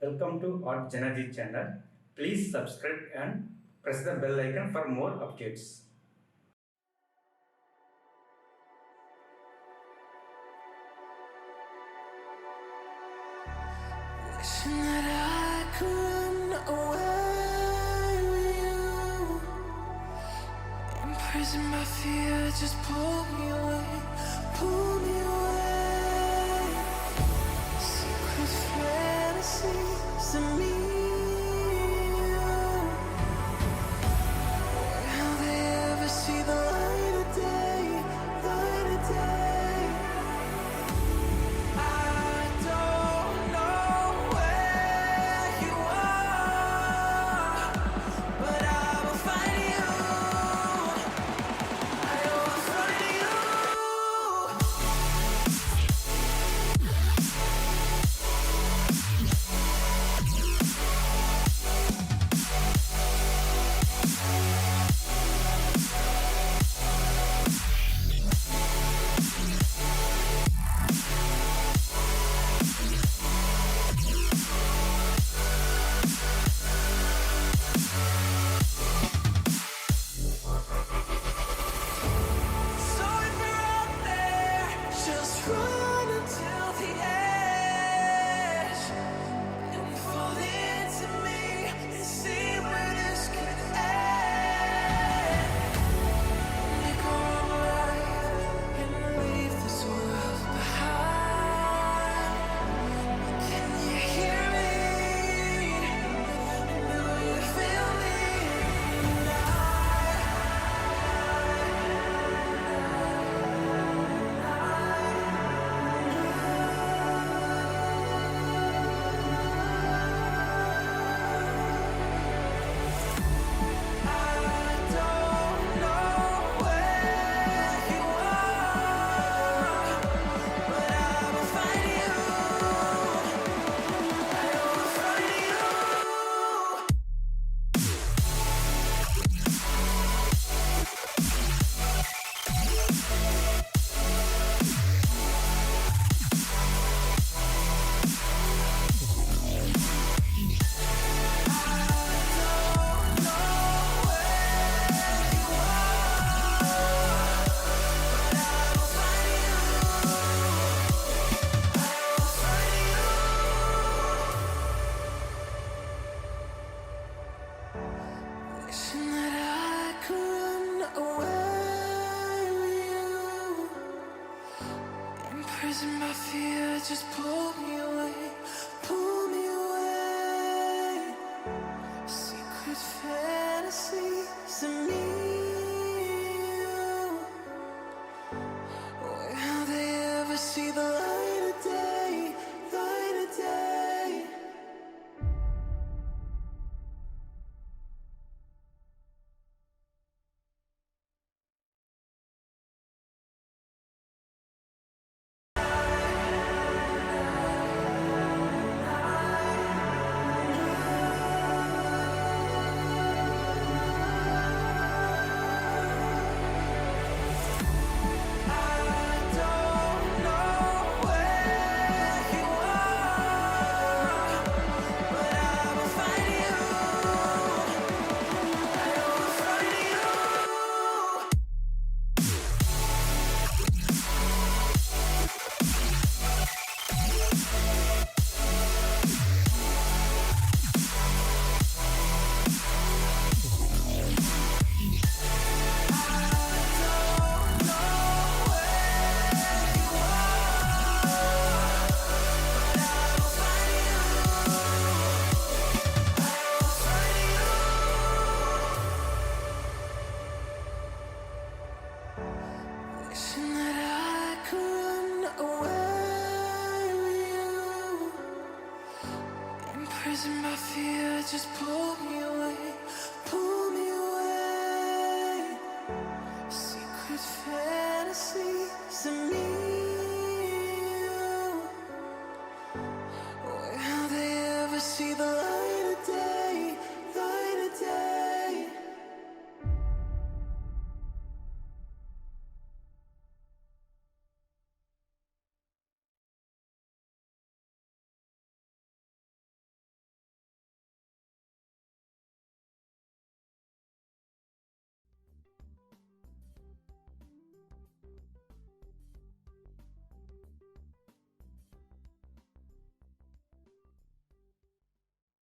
Welcome to artjanag channel. Please subscribe and press the bell icon for more updates. Wishing that I could run away with you. Imprisoned by fear, just pull me away, pull me away. Secret fantasies of me. Will they ever see the light of day, light of day? I don't know where you are, but I will find you. I will find you. So if you're out there, just run until the edge and fall into me and see where this could end. Make a run right and leave this world behind. Can you hear me? Do you feel me? I don't know where you are, but I will find you. I will find you. Wishing that I could run away with you. Imprisoned by fear, just pull me away, pull me away. Secret fantasies of me. Will they ever see the light of day, light of day? I don't know where you are, but I will find you. I will find you. Wishing that I could run away with you. Imprisoned by fear, just pull me